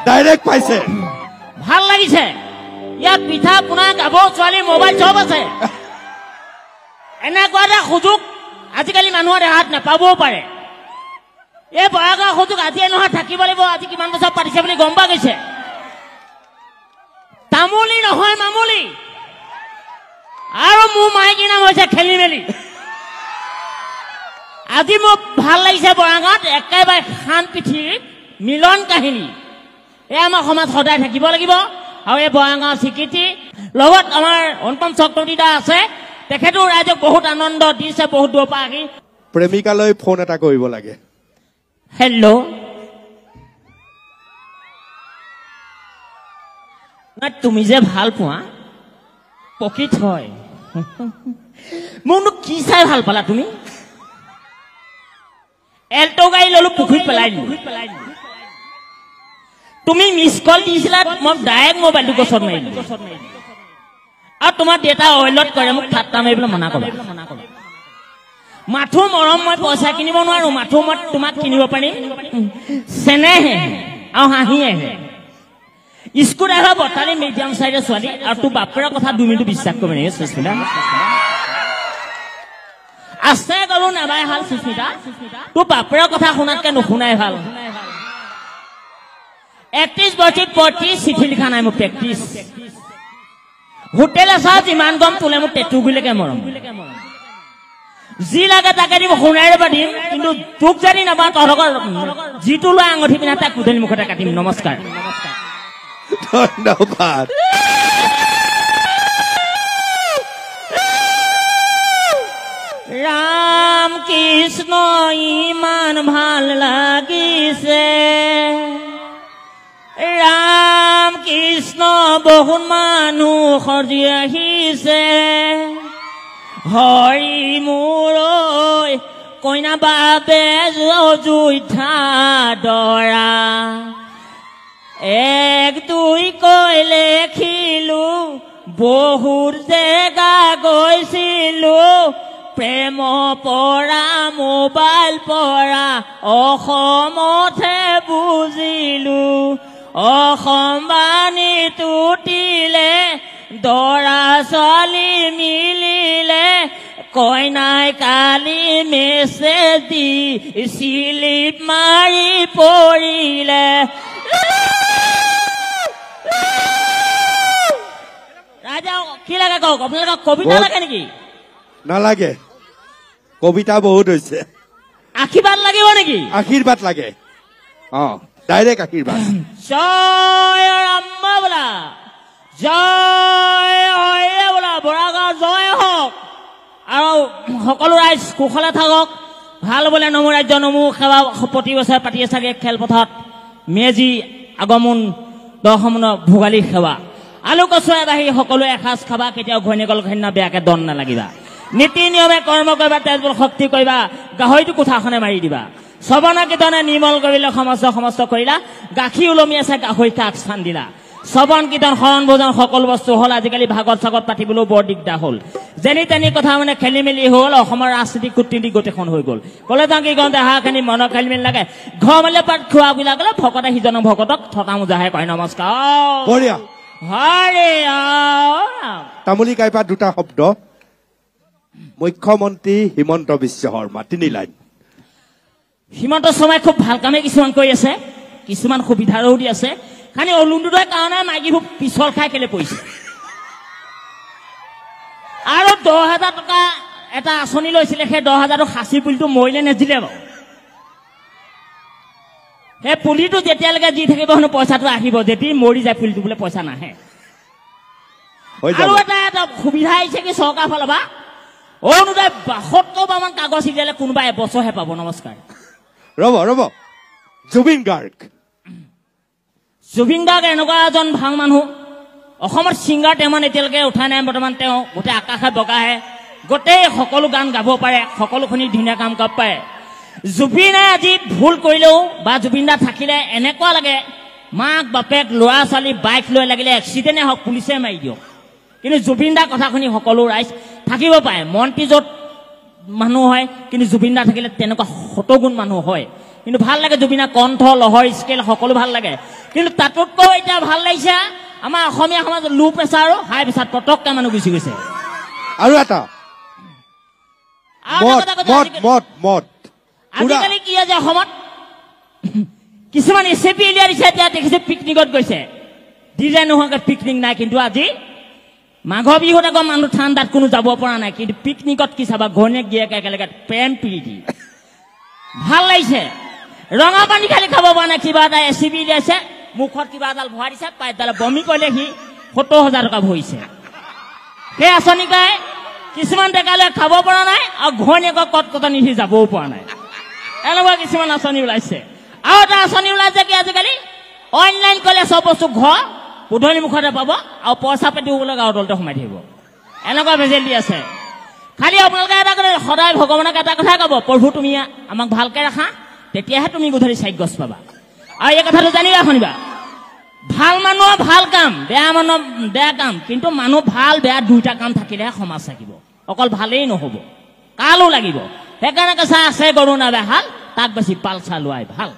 direct পাইছে ভাল লাগিছে ইয়াত পিঠা পোনা গাব ছোৱালী মোবাইল চব আছে এনেকুৱা এটা সুযোগ আজিকালি মানুহৰ হাত নাপাবও পাৰে এই বয়সৰ সুযোগ আজিয়ে নহয় থাকিব লাগিব আজি কিমান বছৰ পাতিছে বুলি গম পোৱা গৈছে তামুলী নহয় মামুলী আৰু মোৰ মাইকী নাম হৈছে খেলি মেলি আজি মোক ভাল লাগিছে বৰাঙত একেবাৰে খান পৃথিৱীৰ মিলন কাহিনী এয়া আমাৰ সমাজ সদায় থাকিব লাগিব আৰু এই বৰাঙৰ স্বীকৃতি লগত আমাৰ অনুপম চক্ৰৱৰ্তী আছে তেখেতো ৰাইজক বহুত আনন্দ দিছে বহুত দূৰৰ পৰা আহি প্ৰেমিকালৈ ফোন এটা কৰিব লাগে হেল্ল' তুমি যে ভাল পোৱা প্ৰকৃত হয় মোকনো কি চাই ভাল পালা তুমি এল্টো গাড়ী ললো পুখুৰীত পেলাই দিলো তুমি মিছ কল দিছিলা মই ডাইৰেক্ট মোবাইলটো গছত মাৰিলো আৰু তোমাৰ দেউতা অইলত কৰে মোক ঠাট্টা মাৰিবলৈ মনা কৰে মাথো মৰম মই পইচা কিনিব নোৱাৰো মাথো মই তোমাক কিনিব পাৰিম চেনেহে আৰু হাঁহিয়েহে স্কুল আহিব বটালি মিডিয়াম চাইডৰ ছোৱালী আৰু তোৰ বাপেৰৰ কথা 2 মিনিট বিশ্বাস কৰিব নেকি সুস্মিতা আছে গলো নাবাই ভাল সুস্মিতা তোৰ বাপেৰৰ কথা শুনাতকে নুশুনাই ভাল 31 বছৰ 35 চিঠি লিখা নাই মোৰ প্ৰেক্টিচ হোটেল আছে যিমান গম তোলে মোৰ টেটু গুলিকে মৰম যি লাগে তাকে দিব শুনাইৰে দিম কিন্তু তোক জানি নাপাওঁ তহঁতৰ যিটো লৈ আঙঠি পিন্ধা তাক কুদলি মুখতে কাটিম নমস্কাৰ ধন্যবাদ ৰাম কৃষ্ণ ইমান ভাল লাগিছে ৰাম কৃষ্ণ বহুত মানুহ সজি আহিছে হৰি মোৰ কইনা বাবে অযোধ্যা দৰা 1 2 কৈ লেখিলো বহুত জেগা গৈছিলো প্ৰেম পৰা মোবাইল পৰা অসমতহে বুজিলো অসম বাণী টুটিলে দৰা ছোৱালী মিলিলে কইনাই কালি মেছেজ দি স্লিপ মাৰি পৰিলে ৰাজা কি লাগে কওক আপোনালোকক কবিতা লাগে নেকি নালাগে কবিতা বহুত হৈছে আশীৰ্বাদ লাগিব নেকি আশীৰ্বাদ লাগে ডাইৰেক্ট আশীৰ্বাদ জয় ৰাম্মা বোলা জয় হয় বোলা বৰাগাঁও জয় হওক আৰু সকলো ৰাইজ কুশলে থাকক ভাল বোলে নমো ৰাজ্য নমো সেৱা প্ৰতি বছৰে পাতি চাগে খেলপথাৰত মেজি আগমন দশমন ভোগালী সেৱা আলু কচুৱাই বাঢ়ি সকলোৱে এসাঁজ খাবা কেতিয়াও ঘৈণীয়েকৰ ঘৈণীয়া বেয়াকে দন নালাগিবা নীতি নিয়মে কৰ্ম কৰিবা তেজবল শক্তি কৰিবা গাহৰিটো কোঠাখনে মাৰি দিবা শ্ৰৱণ কীৰ্তনে নিৰ্মল কৰিলে সমস্ত কৰিলা গাখীৰ ওলমি আছে গাহৰিকে আগস্থান দিলা শ্ৰৱণ কীৰ্তন শৰণ ভোজন সকলো বস্তু হ'ল আজিকালি ভাগত চাগত পাতিবলৈও বৰ দিগদাৰ হ'ল যেনি তেনি কথা মানে খেলি মেলি হ'ল অসমৰ ৰাজনীতি কূটনীতি গোটেইখন হৈ গ'ল ক'লে যাওঁ কি কওঁতে হাঁহখিনি মনৰ খেলি মেলি লাগে ঘৰ মালে পাত খোৱাবিলাক ভকতে সিজনক ভকতক থতা মোজাহে কয় নমস্কাৰ হৰে তামুলী কাইপা 2টা শব্দ মুখ্যমন্ত্ৰী হিমন্ত বিশ্ব শৰ্মা 3 লাইন হিমন্ত শৰ্মাই খুব ভাল কামে কিছুমান কৰি আছে কিছুমান সুবিধাৰো দি আছে খালি অৰুণোদয়ৰ কাৰণে মাইকীবোৰ পিছল খাই কেলে পৰিছে আৰু 10,000 টকা এটা আঁচনি লৈছিলে সেই 10,000 খাচী পুলিটো মৰিলে নেজিলে বাৰু সেই পুলিটো যেতিয়ালৈকে দি থাকিব হেনো পইচাটো আহিব যদি মৰি যায় পুলিটো বোলে পইচা নাহে আৰু এটা সুবিধা আহিছে কি চৰকাৰ ফালৰ পৰা অৰুণোদয় 72 মান কাগজ সিজালে কোনোবা এবছৰহে পাব নমস্কাৰ ৰব জুবিন গাৰ্গ এনেকুৱা এজন ভাল মানুহ অসমৰ ছিংগাৰ তেওঁ এতিয়ালৈকে উঠাই নাই বৰ্তমান তেওঁ গোটেই আকাশে বগাহে গোটেই সকলো গান গাব পাৰে সকলোখিনি ধুনীয়া কাম কৰিব পাৰে জুবিনে আজি ভুল কৰিলেও বা জুবিন দা থাকিলে এনেকুৱা লাগে মাক বাপেক ল'ৰা ছোৱালী বাইক লৈ লাগিলে এক্সিডেণ্টে হওক পুলিচে মাৰি দিয়ক কিন্তু জুবিন দাৰ কথা শুনি সকলো ৰাইজ থাকিব পাৰে মন্ত্ৰী য'ত মানুহ হয় কিন্তু জুবিন দা থাকিলে তেনেকুৱা শতগুণ মানুহ হয় কিন্তু ভাল লাগে জুবিনা কণ্ঠ লহৰ স্কেল সকলো ভাল লাগে কিন্তু তাতোতকৈ এতিয়া ভাল লাগিছে আমাৰ অসমীয়া সমাজত লো প্ৰেছাৰ আৰু হাই প্ৰেছাৰ পটককৈ মানুহ গুচি গৈছে আৰু এটা মদ আজিকালি কি আছে অসমত কিছুমান ৰেচিপি উলিয়াই দিছে এতিয়া দেখিছে পিকনিকত গৈছে ডিজাইন নোহোৱাকৈ পিকনিক নাই কিন্তু আজি মাঘৰ বিহুত আকৌ মানুহ ঠাণ্ডাত কোনো যাব পৰা নাই কিন্তু পিকনিকত কি চাবা ঘৈণীয়েক গিয়েক একেলগে প্ৰেম প্ৰীতি ভাল লাগিছে ৰঙা পানী খালি খাব পৰা নাই কিবা এটা ৰেচিপি উলিয়াইছে মুখত কিবা এডাল ভৰাই দিছে পাইডালে বমি কৰিলে সি ৭০,০০০ টকা ভৰিছে সেই আঁচনিকাই কিছুমান ডেকালৈ খাব পৰা নাই আৰু ঘৈণীয়েকক কটকটনি সি যাবও পৰা নাই এনেকুৱা কিছুমান আঁচনি ওলাইছে আৰু এটা আঁচনি ওলাইছে কি আজিকালি অনলাইন কৰিলে চব বস্তু ঘৰ উধনি মুখতে পাব আৰু পইচা পাতি হ'বলৈ গাঁৱৰ দলতে সোমাই থাকিব এনেকুৱা ফেচিলিটি আছে খালি আপোনালোকে এটা কৰি সদায় ভগৱানক এটা কথাই ক'ব প্ৰভু তুমি আমাক ভালকৈ ৰাখা তেতিয়াহে তুমি গধূলি ৪ গছ পাবা আৰু এই কথাটো জানিবা শুনিবা ভাল মানুহৰ ভাল কাম বেয়া মানুহৰ বেয়া কাম কিন্তু মানুহ ভাল বেয়া দুইটা কাম থাকিলেহে সমাজ থাকিব অকল ভালেই নহ'ব কালো লাগিব সেইকাৰণে কৈছা আছে গৰু না বেহাল তাক বেছি পাল চা লোৱাই ভাল